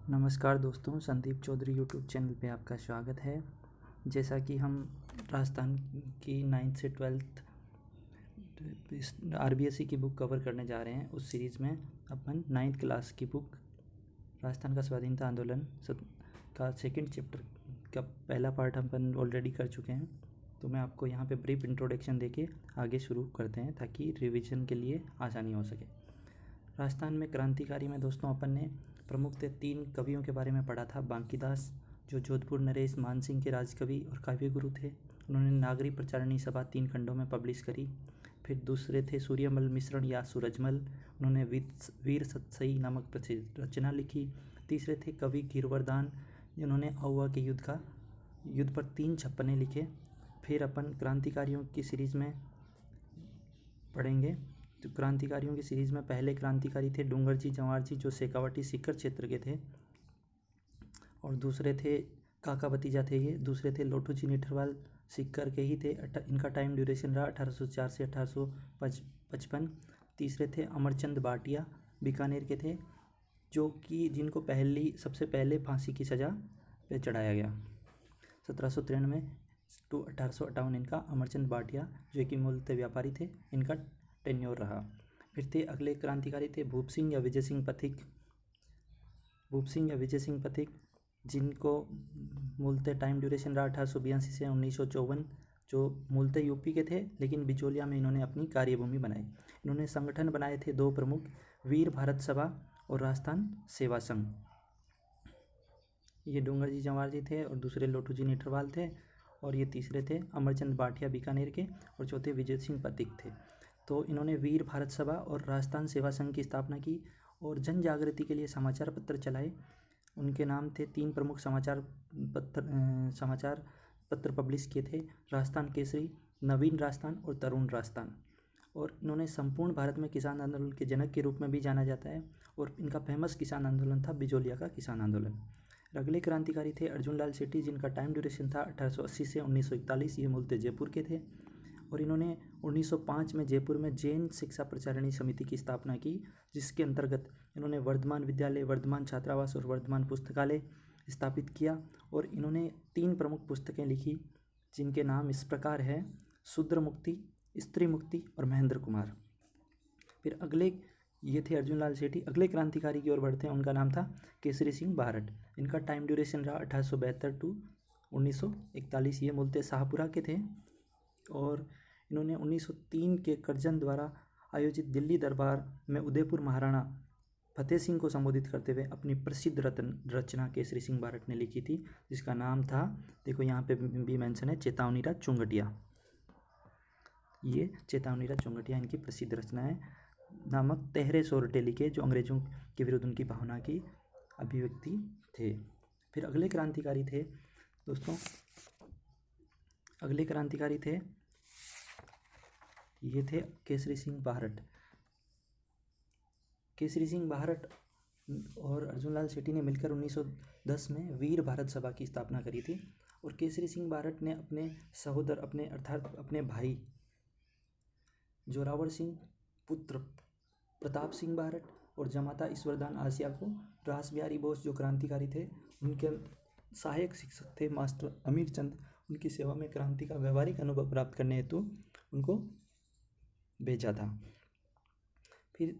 नमस्कार दोस्तों, Sandeep Chaudhary YouTube channel पे आपका स्वागत है। जैसा कि हम राजस्थान की 9th से 12th आरबीएसई की बुक कवर करने जा रहे हैं, उस सीरीज़ में अपन 9th क्लास की बुक राजस्थान का स्वाधीनता आंदोलन का सेकंड चैप्टर का पहला पार्ट अपन ऑलरेडी कर चुके हैं। तो मैं आपको यहाँ पे ब्रीफ इंट्रोडक्शन देके आगे शुरू करते हैं ताकि रिवीजन के लिए आसानी हो सके। राजस्थान में क्रांतिकारी में दोस्तों अपन ने प्रमुख 3 कवियों के बारे में पढ़ा था। बांकीदास, जो जोधपुर नरेश मानसिंह के राजकवि और काव्य गुरु थे, उन्होंने नागरी प्रचारणी सभा 3 खंडों में पब्लिश करी। फिर दूसरे थे सूर्यमल मिश्रण या सूरजमल, उन्होंने वीर सतसई नामक प्रसिद्ध रचना लिखी। तीसरे थे कवि गिरवर्धन, जिन्होंने आउवा के युद्ध पर 3 छप्पने लिखे। फिर अपन क्रांतिकारियों की सीरीज़ में पढ़ेंगे। तो क्रांतिकारियों की सीरीज़ में पहले क्रांतिकारी थे डूंगरजी जवाहरजी, जो शेखावटी सीकर क्षेत्र के थे, और दूसरे थे काका भतीजा थे ये। दूसरे थे लोटूजी निठरवाल, सीकर के ही थे। इनका टाइम ड्यूरेशन रहा 1804 से 1855। तीसरे थे अमरचंद भाटिया, बीकानेर के थे, जो कि जिनको सबसे पहले फांसी की सज़ा पे चढ़ाया गया 1793 टू 1858। इनका अमरचंद भाटिया, जो कि मूलतः व्यापारी थे, इनका टेन्योर रहा। फिर थे अगले क्रांतिकारी थे भूप सिंह या विजय सिंह पथिक, जिनको मूलतः टाइम ड्यूरेशन रहा 1882 से 1954, जो मूलतः यूपी के थे, लेकिन बिचौलिया में इन्होंने अपनी कार्यभूमि बनाई। इन्होंने संगठन बनाए थे 2 प्रमुख, वीर भारत सभा और राजस्थान सेवा संघ। ये डूंगरजी जवाहरजी थे और दूसरे लोटूजी निठरवाल थे, और ये तीसरे थे अमरचंद भाटिया बीकानेर के, और चौथे विजय सिंह पथिक थे। तो इन्होंने वीर भारत सभा और राजस्थान सेवा संघ की स्थापना की और जन जागृति के लिए समाचार पत्र चलाए। उनके नाम थे 3 प्रमुख समाचार पत्र पब्लिश किए थे, राजस्थान केसरी, नवीन राजस्थान और तरुण राजस्थान। और इन्होंने संपूर्ण भारत में किसान आंदोलन के जनक के रूप में भी जाना जाता है, और इनका फेमस किसान आंदोलन था बिजोलिया का किसान आंदोलन। अगले क्रांतिकारी थे अर्जुन लाल सेठी, जिनका टाइम ड्यूरेशन था 1880 से 1941। ये मूलतः जयपुर के थे, और इन्होंने 1905 में जयपुर में जैन शिक्षा प्रचारिणी समिति की स्थापना की, जिसके अंतर्गत इन्होंने वर्धमान विद्यालय, वर्धमान छात्रावास और वर्धमान पुस्तकालय स्थापित किया। और इन्होंने 3 प्रमुख पुस्तकें लिखी, जिनके नाम इस प्रकार है: शूद्र मुक्ति, स्त्री मुक्ति और महेंद्र कुमार। फिर अगले ये थे अर्जुन लाल सेठी। अगले क्रांतिकारी की ओर बढ़ते हैं, उनका नाम था केसरी सिंह बारट। इनका टाइम ड्यूरेशन रहा 1872 टू 1941। ये मूलतः शाहपुरा के थे, और इन्होंने 1903 के करजन द्वारा आयोजित दिल्ली दरबार में उदयपुर महाराणा फतेह सिंह को संबोधित करते हुए अपनी प्रसिद्ध रचना केसरी सिंह बारट ने लिखी थी, जिसका नाम था, देखो यहाँ पे भी मेंशन है, चेतावनीराज चुंगटिया। ये चेतावनीराज चुंगटिया इनकी प्रसिद्ध रचना है, नामक तहरे सोरठे लिखे, जो अंग्रेजों के विरुद्ध उनकी भावना की अभिव्यक्ति थे। फिर अगले क्रांतिकारी थे दोस्तों, ये थे केसरी सिंह बारट। केसरी सिंह बारट और अर्जुन लाल सेठी ने मिलकर 1910 में वीर भारत सभा की स्थापना करी थी। और केसरी सिंह बारट ने अपने सहोदर अर्थात अपने भाई जोरावर सिंह, पुत्र प्रताप सिंह बारट और जमाता ईश्वरदान आसिया को रास बिहारी बोस, जो क्रांतिकारी थे, उनके सहायक शिक्षक थे मास्टर अमीर चंद, उनकी सेवा में क्रांति का व्यवहारिक अनुभव प्राप्त करने हेतु उनको भेजा था। फिर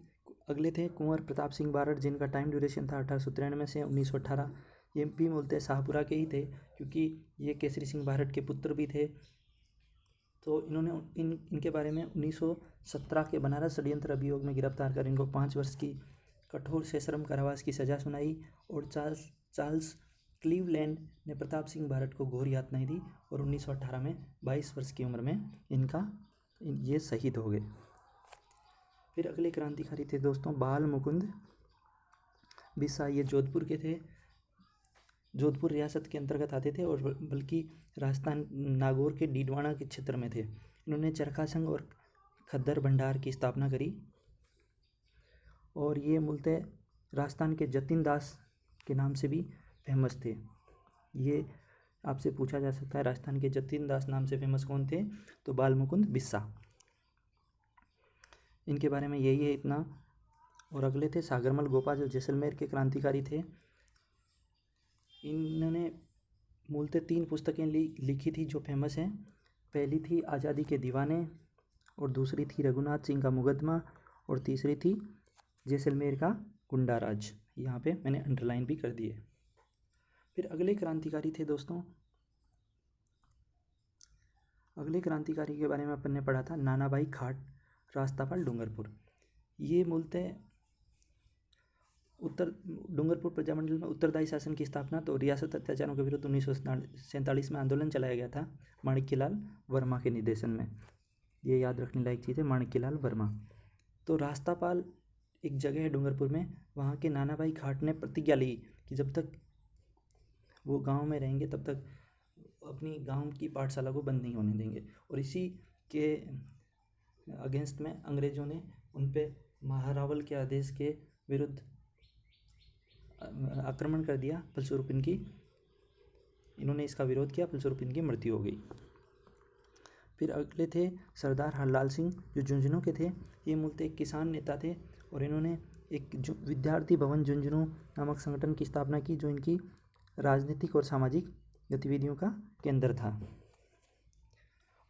अगले थे कुंवर प्रताप सिंह बारट, जिनका टाइम ड्यूरेशन था 1893 से 1918। ये भी बोलते शाहपुरा के ही थे, क्योंकि ये केसरी सिंह बारट के पुत्र भी थे। तो इन्होंने इनके बारे में 1917 के बनारस षड्यंत्र अभियोग में गिरफ्तार कर इनको 5 वर्ष की कठोर सश्रम कारावास की सज़ा सुनाई। और चार्ल्स क्लीवलैंड ने प्रताप सिंह बारट को घोर यातनाएं दी, और 1918 में 22 वर्ष की उम्र में ये शहीद हो गए। फिर अगले क्रांतिकारी थे दोस्तों बाल मुकुंद बिस्सा। ये जोधपुर के थे, जोधपुर रियासत के अंतर्गत आते थे, और बल्कि राजस्थान नागौर के डीडवाना के क्षेत्र में थे। इन्होंने चरखा संघ और खद्दर भंडार की स्थापना करी, और ये मूलतः राजस्थान के जतिन दास के नाम से भी फेमस थे। ये आपसे पूछा जा सकता है राजस्थान के जतिन दास नाम से फेमस कौन थे, तो बाल मुकुंद बिस्सा। इनके बारे में यही है इतना। और अगले थे सागरमल गोपा, जो जैसलमेर के क्रांतिकारी थे। इन्होंने मूलतः 3 पुस्तकें लिखी थी जो फेमस हैं। पहली थी आज़ादी के दीवाने, और दूसरी थी रघुनाथ सिंह का मुकदमा, और तीसरी थी जैसलमेर का गुंडा राज। यहाँ पे मैंने अंडरलाइन भी कर दिए। फिर अगले क्रांतिकारी थे दोस्तों, अगले क्रांतिकारी के बारे में अपन ने पढ़ा था नानाभाई खाट, रास्तापाल डूंगरपुर। ये मूलतः उत्तर डूंगरपुर प्रजामंडल में उत्तरदायी शासन की स्थापना तो रियासत अत्याचारों के विरुद्ध 1947 में आंदोलन चलाया गया था माणिक्यलाल वर्मा के निर्देशन में। ये याद रखने लायक चीज़ है, माणिक्यलाल वर्मा। तो रास्तापाल एक जगह है डूंगरपुर में, वहाँ के नानाभाई खाट ने प्रतिज्ञा ली कि जब तक वो गांव में रहेंगे तब तक अपनी गांव की पाठशाला को बंद नहीं होने देंगे। और इसी के अगेंस्ट में अंग्रेज़ों ने उन पे महारावल के आदेश के विरुद्ध आक्रमण कर दिया, फलस्वरूप इन्होंने इसका विरोध किया, फलस्वरूप इनकी मृत्यु हो गई। फिर अगले थे सरदार हरलाल सिंह, जो झुंझुनू के थे। ये मूलतः एक किसान नेता थे और इन्होंने एक विद्यार्थी भवन झुंझुनू नामक संगठन की स्थापना की, जो इनकी राजनीतिक और सामाजिक गतिविधियों का केंद्र था।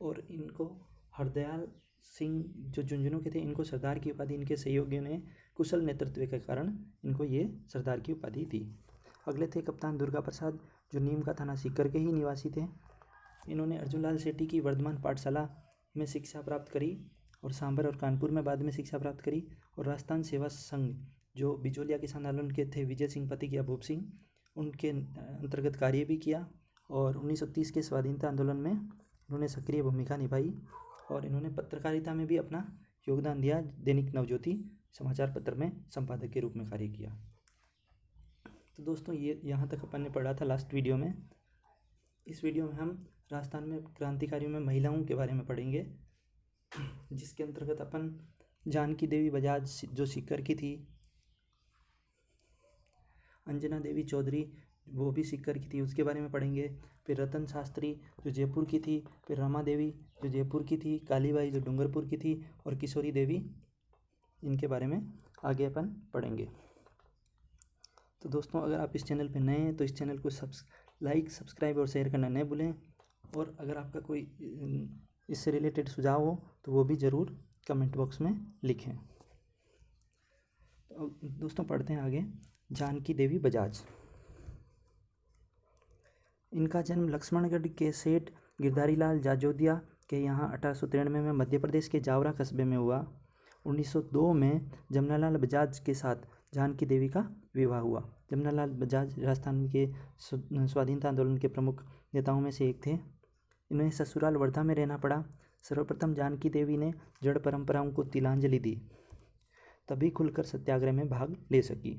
और इनको हरदयाल सिंह जो झुंझुनू के थे, इनको सरदार की उपाधि इनके सहयोगियों ने कुशल नेतृत्व के कारण इनको ये सरदार की उपाधि दी। अगले थे कप्तान दुर्गा प्रसाद, जो नीम का थाना सीकर के ही निवासी थे। इन्होंने अर्जुनलाल सेठी की वर्धमान पाठशाला में शिक्षा प्राप्त करी और सांभर और कानपुर में बाद में शिक्षा प्राप्त करी। और राजस्थान सेवा संघ, जो बिचौलिया किसान आंदोलन के थे विजय सिंह पति या भूप सिंह, उनके अंतर्गत कार्य भी किया। और 1930 के स्वाधीनता आंदोलन में इन्होंने सक्रिय भूमिका निभाई और इन्होंने पत्रकारिता में भी अपना योगदान दिया। दैनिक नवज्योति समाचार पत्र में संपादक के रूप में कार्य किया। तो दोस्तों ये यहाँ तक अपन ने पढ़ा था लास्ट वीडियो में। इस वीडियो में हम राजस्थान में क्रांतिकारियों में महिलाओं के बारे में पढ़ेंगे, जिसके अंतर्गत अपन जानकी देवी बजाज जो सीकर की थी, अंजना देवी चौधरी वो भी सीकर की थी, उसके बारे में पढ़ेंगे। फिर रतन शास्त्री जो जयपुर की थी, फिर रमा देवी जो जयपुर की थी, कालीबाई जो डूंगरपुर की थी, और किशोरी देवी, इनके बारे में आगे अपन पढ़ेंगे। तो दोस्तों अगर आप इस चैनल पर नए हैं तो इस चैनल को लाइक, सब्सक्राइब और शेयर करना न भूलें। और अगर आपका कोई इससे रिलेटेड सुझाव हो तो वो भी ज़रूर कमेंट बॉक्स में लिखें। तो दोस्तों पढ़ते हैं आगे। जानकी देवी बजाज, इनका जन्म लक्ष्मणगढ़ के सेठ गिरधारी लाल जाजोदिया के यहाँ 1893 में मध्य प्रदेश के जावरा कस्बे में हुआ। 1902 में जमनालाल बजाज के साथ जानकी देवी का विवाह हुआ। जमनालाल बजाज राजस्थान के स्वाधीनता आंदोलन के प्रमुख नेताओं में से एक थे। इन्हें ससुराल वर्धा में रहना पड़ा। सर्वप्रथम जानकी देवी ने जड़ परंपराओं को तिलांजलि दी, तभी खुलकर सत्याग्रह में भाग ले सकी।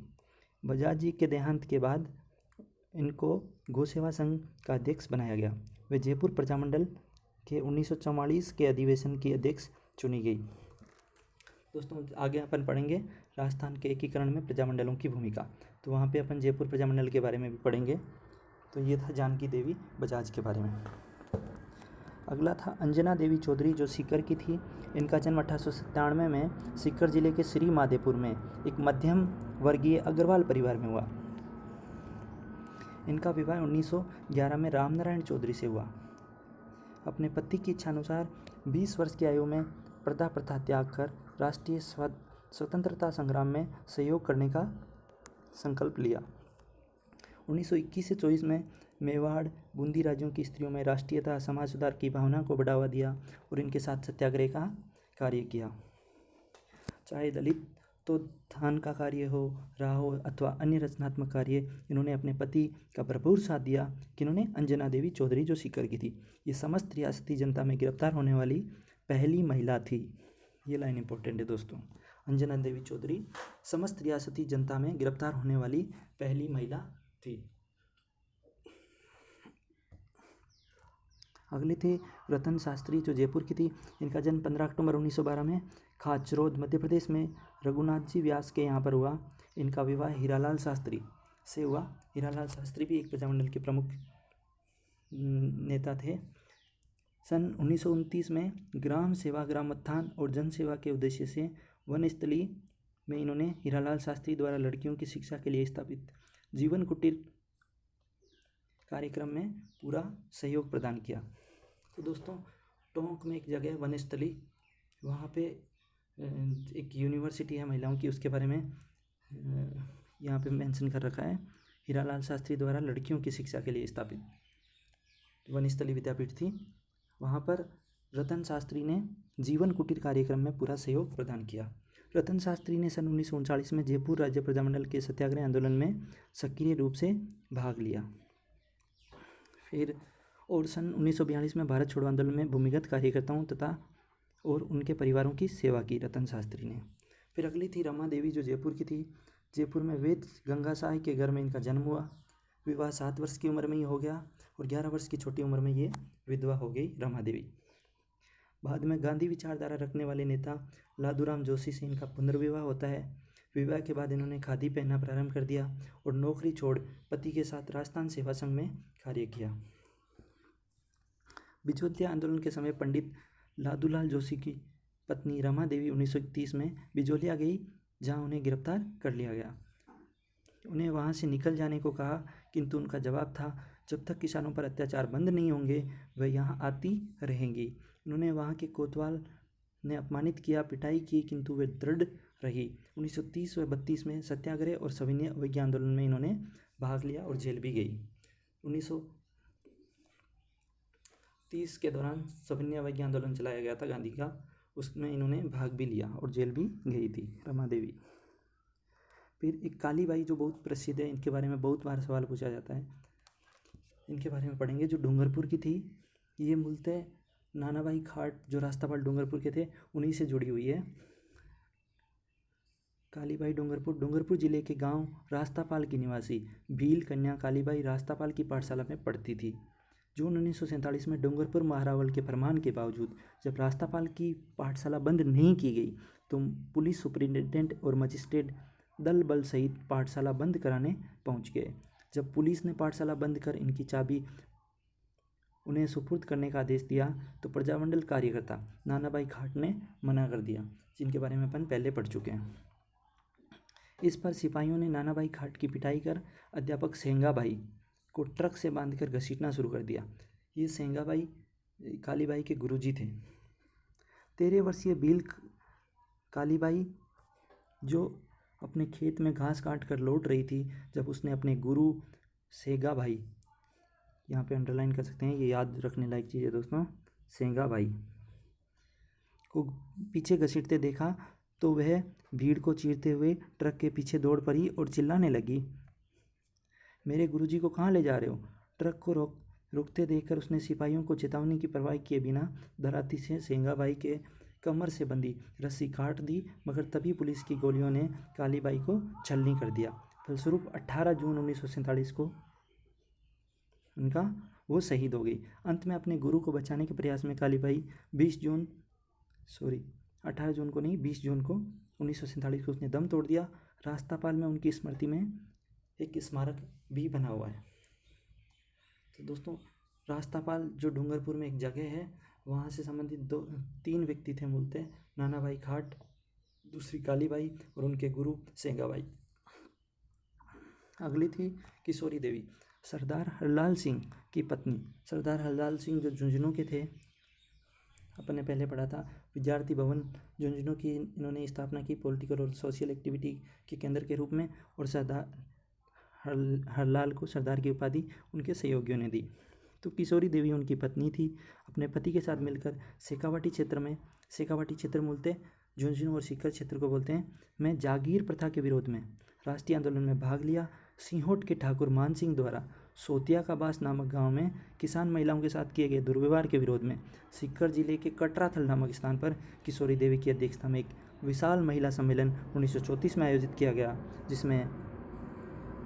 बजाज जी के देहांत के बाद इनको गौसेवा संघ का अध्यक्ष बनाया गया। वे जयपुर प्रजामंडल के 1944 के अधिवेशन की अध्यक्ष चुनी गई। दोस्तों आगे अपन पढ़ेंगे राजस्थान के एकीकरण में प्रजामंडलों की भूमिका। तो वहाँ पे अपन जयपुर प्रजामंडल के बारे में भी पढ़ेंगे। तो ये था जानकी देवी बजाज के बारे में। अगला था अंजना देवी चौधरी, जो सीकर की थी। इनका जन्म 1897 में सीकर जिले के श्री माधेपुर में एक मध्यम वर्गीय अग्रवाल परिवार में हुआ। इनका विवाह 1911 में रामनारायण चौधरी से हुआ। अपने पति की इच्छानुसार 20 वर्ष की आयु में पर्दा प्रथा त्याग कर राष्ट्रीय स्वतंत्रता संग्राम में सहयोग करने का संकल्प लिया। 1921 से 24 में मेवाड़, बूंदी राज्यों की स्त्रियों में राष्ट्रीयता, समाज सुधार की भावना को बढ़ावा दिया और इनके साथ सत्याग्रह का कार्य किया। चाहे दलित तो धान का कार्य हो रहा हो अथवा अन्य रचनात्मक कार्य, इन्होंने अपने पति का भरपूर साथ दिया। किन्होंने अंजना देवी चौधरी जो सीकर की थी, ये समस्त रियासती जनता में गिरफ्तार होने वाली पहली महिला थी। ये लाइन इंपॉर्टेंट है दोस्तों। अंजना देवी चौधरी समस्त रियासती जनता में गिरफ्तार होने वाली पहली महिला थी। अगले थे रतन शास्त्री, जो जयपुर की थी। इनका जन्म 15 अक्टूबर 1912 में खाचरोद मध्य प्रदेश में रघुनाथ जी व्यास के यहाँ पर हुआ। इनका विवाह हीरालाल शास्त्री से हुआ। हीरालाल शास्त्री भी एक प्रजामंडल के प्रमुख नेता थे। सन 1929 में ग्राम सेवा, ग्राम उत्थान और जन सेवा के उद्देश्य से वनस्थली में इन्होंने हीरालाल शास्त्री द्वारा लड़कियों की शिक्षा के लिए स्थापित जीवन कुटीर कार्यक्रम में पूरा सहयोग प्रदान किया। तो दोस्तों टोंक में एक जगह वनस्थली, वहाँ पे एक यूनिवर्सिटी है महिलाओं की, उसके बारे में यहाँ पे मेंशन कर रखा है। हीरालाल शास्त्री द्वारा लड़कियों की शिक्षा के लिए स्थापित वनस्थली विद्यापीठ थी। वहाँ पर रतन शास्त्री ने जीवन कुटीर कार्यक्रम में पूरा सहयोग प्रदान किया। रतन शास्त्री ने सन 1939 में जयपुर राज्य प्रजामंडल के सत्याग्रह आंदोलन में सक्रिय रूप से भाग लिया। फिर और सन 1942 में भारत छोड़ो आंदोलन में भूमिगत कार्यकर्ताओं तथा और उनके परिवारों की सेवा की रतन शास्त्री ने। फिर अगली थी रमा देवी, जो जयपुर की थी। जयपुर में वेद गंगा साय के घर में इनका जन्म हुआ। विवाह 7 वर्ष की उम्र में ही हो गया और 11 वर्ष की छोटी उम्र में ये विधवा हो गई रमा देवी। बाद में गांधी विचारधारा रखने वाले नेता लादूराम जोशी से इनका पुनर्विवाह होता है। विवाह के बाद इन्होंने खादी पहनना प्रारंभ कर दिया और नौकरी छोड़ पति के साथ राजस्थान सेवा संघ में कार्य किया। बिजोलिया आंदोलन के समय पंडित लादूलाल जोशी की पत्नी रमा देवी 1931 में बिजोलिया गई, जहां उन्हें गिरफ्तार कर लिया गया। उन्हें वहां से निकल जाने को कहा, किंतु उनका जवाब था, जब तक किसानों पर अत्याचार बंद नहीं होंगे वह यहाँ आती रहेंगी। उन्होंने वहाँ के कोतवाल ने अपमानित किया, पिटाई की, किंतु वे दृढ़ रही। 1930 व 32 में सत्याग्रह और सविनय अवज्ञा आंदोलन में इन्होंने भाग लिया और जेल भी गई। 1930 के दौरान सविनय अवज्ञा आंदोलन चलाया गया था गांधी का, उसमें इन्होंने भाग भी लिया और जेल भी गई थी रमा देवी। फिर एक कालीबाई जो बहुत प्रसिद्ध है, इनके बारे में बहुत बार सवाल पूछा जाता है, इनके बारे में पढ़ेंगे। जो डूंगरपुर की थी, ये मूलतः नानाभाई खाट जो रास्तापाल डूंगरपुर के थे उन्हीं से जुड़ी हुई है। कालीबाई डूंगरपुर जिले के गांव रास्तापाल की निवासी भील कन्या कालीबाई रास्तापाल की पाठशाला में पढ़ती थी। जून 1947 में डूंगरपुर महारावल के फरमान के बावजूद जब रास्तापाल की पाठशाला बंद नहीं की गई तो पुलिस सुपरिंटेंडेंट और मजिस्ट्रेट दल बल सहित पाठशाला बंद कराने पहुंच गए। जब पुलिस ने पाठशाला बंद कर इनकी चाबी उन्हें सुपुर्द करने का आदेश दिया तो प्रजामंडल कार्यकर्ता नानाभाई खाट ने मना कर दिया, जिनके बारे में अपन पहले पढ़ चुके हैं। इस पर सिपाहियों ने नानाभाई खाट की पिटाई कर अध्यापक सेंगाबाई को ट्रक से बांधकर घसीटना शुरू कर दिया। ये सेंगाबाई कालीबाई के गुरुजी थे। 13 वर्षीय भील कालीबाई जो अपने खेत में घास काट कर लौट रही थी, जब उसने अपने गुरु सेंगाबाई, यहाँ पे अंडरलाइन कर सकते हैं, ये याद रखने लायक चीज़ है दोस्तों, सेंगाबाई को पीछे घसीटते देखा तो वह भीड़ को चीरते हुए ट्रक के पीछे दौड़ पड़ी और चिल्लाने लगी, मेरे गुरुजी को कहाँ ले जा रहे हो। ट्रक को रुकते देखकर उसने सिपाहियों को चेतावनी की परवाह किए बिना दराती से सेंगाबाई के कमर से बंधी रस्सी काट दी, मगर तभी पुलिस की गोलियों ने कालीबाई को छलनी कर दिया। फलस्वरूप 18 जून 1947 को उनका वो शहीद हो गई। अंत में अपने गुरु को बचाने के प्रयास में कालीबाई 18 जून को नहीं, 20 जून को 1947 को उसने दम तोड़ दिया। रास्तापाल में उनकी स्मृति में एक स्मारक भी बना हुआ है। तो दोस्तों रास्तापाल जो डूंगरपुर में एक जगह है, वहाँ से संबंधित 3 व्यक्ति थे मूलतः, नानाभाई खाट, दूसरी कालीबाई और उनके गुरु सेंगाबाई। अगली थी किशोरी देवी, सरदार हरलाल सिंह की पत्नी। सरदार हरलाल सिंह जो झुंझुनू के थे, अपन ने पहले पढ़ा था, विद्यार्थी भवन झुंझुनू की इन्होंने स्थापना की पॉलिटिकल और सोशल एक्टिविटी के केंद्र के रूप में, और सरदार हरलाल को सरदार की उपाधि उनके सहयोगियों ने दी। तो किशोरी देवी उनकी पत्नी थी। अपने पति के साथ मिलकर शेखावाटी क्षेत्र मूलतः झुंझुनू और सीकर क्षेत्र को बोलते हैं, में जागीर प्रथा के विरोध में राष्ट्रीय आंदोलन में भाग लिया। सिंहोट के ठाकुर मान सिंह द्वारा सोतिया का बास नामक गांव में किसान महिलाओं के साथ किए गए दुर्व्यवहार के विरोध में सीकर जिले के कटराथल नामक स्थान पर किशोरी देवी की अध्यक्षता में एक विशाल महिला सम्मेलन 1934 में आयोजित किया गया, जिसमें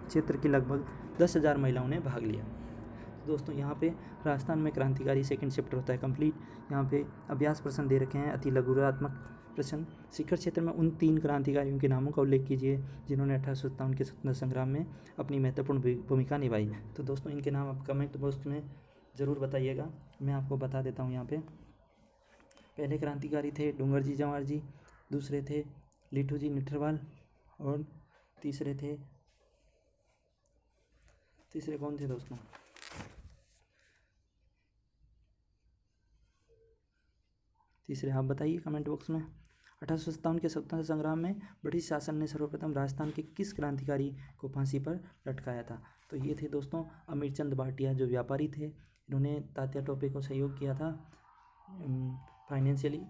क्षेत्र की लगभग 10,000 महिलाओं ने भाग लिया। दोस्तों यहाँ पे राजस्थान में क्रांतिकारी सेकंड चैप्टर होता है कंप्लीट। यहाँ पे अभ्यास प्रश्न दे रखे हैं, अति लघुरात्मक प्रश्न। सीकर क्षेत्र में उन 3 क्रांतिकारियों के नामों का उल्लेख कीजिए जिन्होंने 1857 के स्वतंत्रता संग्राम में अपनी महत्वपूर्ण भूमिका निभाई। तो दोस्तों इनके नाम आप कमेंट बॉक्स में ज़रूर बताइएगा, मैं आपको बता देता हूँ। यहाँ पे पहले क्रांतिकारी थे डूंगर जी जवाहर जी, दूसरे थे लिट्टू जी निठरवाल, और तीसरे कौन थे दोस्तों, तीसरे आप बताइए कमेंट बॉक्स में। 1857 के स्वतंत्रता संग्राम में ब्रिटिश शासन ने सर्वप्रथम राजस्थान के किस क्रांतिकारी को फांसी पर लटकाया था? तो ये थे दोस्तों अमीरचंद भाटिया, जो व्यापारी थे। इन्होंने तात्या टोपे को सहयोग किया था फाइनेंशियली,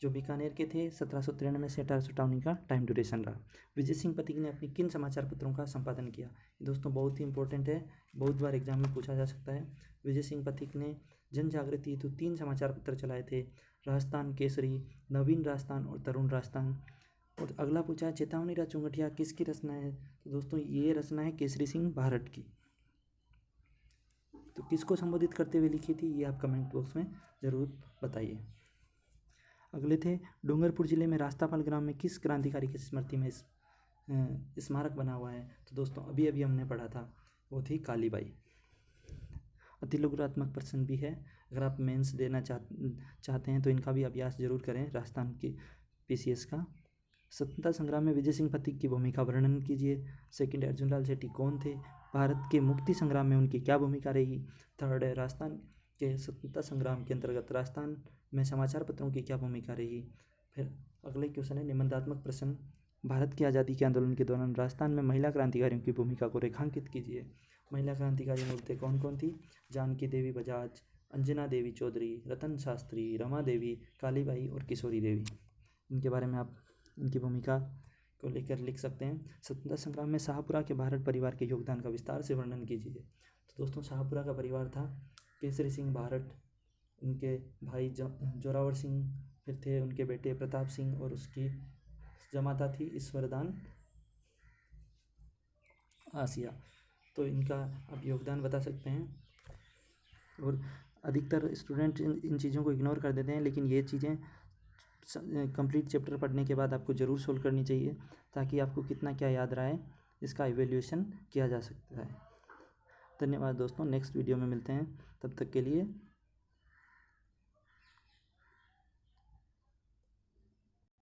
जो बीकानेर के थे। 1793 से 1858 का टाइम ड्यूरेशन रहा। विजय सिंह पथिक ने अपनी किन समाचार पत्रों का संपादन किया? दोस्तों बहुत ही इंपॉर्टेंट है, बहुत बार एग्जाम में पूछा जा सकता है। विजय सिंह पथिक ने जन जागृति हेतु 3 समाचार पत्र चलाए थे, राजस्थान केसरी, नवीन राजस्थान और तरुण राजस्थान। और अगला पूछा है चेतावनी रा चुंगटिया किसकी रचना है? तो दोस्तों ये रचना है केसरी सिंह भारत की। तो किसको संबोधित करते हुए लिखी थी, ये आप कमेंट बॉक्स में ज़रूर बताइए। अगले थे डूंगरपुर जिले में रास्तापाल ग्राम में किस क्रांतिकारी की स्मृति में स्मारक बना हुआ है? तो दोस्तों अभी अभी हमने पढ़ा था, वो थी कालीबाई। अति लघुरात्मक प्रश्न भी है, अगर आप मेंस देना चाहते हैं तो इनका भी अभ्यास जरूर करें राजस्थान की पीसीएस का। स्वतंत्रता संग्राम में विजय सिंह पथिक की भूमिका वर्णन कीजिए। सेकंड, अर्जुन लाल सेठी कौन थे? भारत के मुक्ति संग्राम में उनकी क्या भूमिका रही? थर्ड है राजस्थान के स्वतंत्रता संग्राम के अंतर्गत राजस्थान में समाचार पत्रों की क्या भूमिका रही? फिर अगले क्वेश्चन है निबंधात्मक प्रश्न, भारत की आज़ादी के आंदोलन के दौरान राजस्थान में महिला क्रांतिकारियों की भूमिका को रेखांकित कीजिए। महिला क्रांतिकारी मूर्तें कौन कौन थी? जानकी देवी बजाज, अंजना देवी चौधरी, रतन शास्त्री, रमा देवी, कालीबाई और किशोरी देवी। इनके बारे में आप इनकी भूमिका को लेकर लिख सकते हैं। स्वतंत्रता संग्राम में शाहपुरा के भारत परिवार के योगदान का विस्तार से वर्णन कीजिए। तो दोस्तों शाहपुरा का परिवार था केसरी सिंह भारत, उनके भाई जोरावर सिंह, फिर थे उनके बेटे प्रताप सिंह और उसकी जमाता थी ईश्वरदान आसिया। तो इनका आप योगदान बता सकते हैं। और अधिकतर स्टूडेंट इन चीज़ों को इग्नोर कर देते हैं, लेकिन ये चीज़ें कंप्लीट चैप्टर पढ़ने के बाद आपको ज़रूर सोल्व करनी चाहिए, ताकि आपको कितना क्या याद रहा है इसका इवैल्यूएशन किया जा सकता है। धन्यवाद दोस्तों, नेक्स्ट वीडियो में मिलते हैं, तब तक के लिए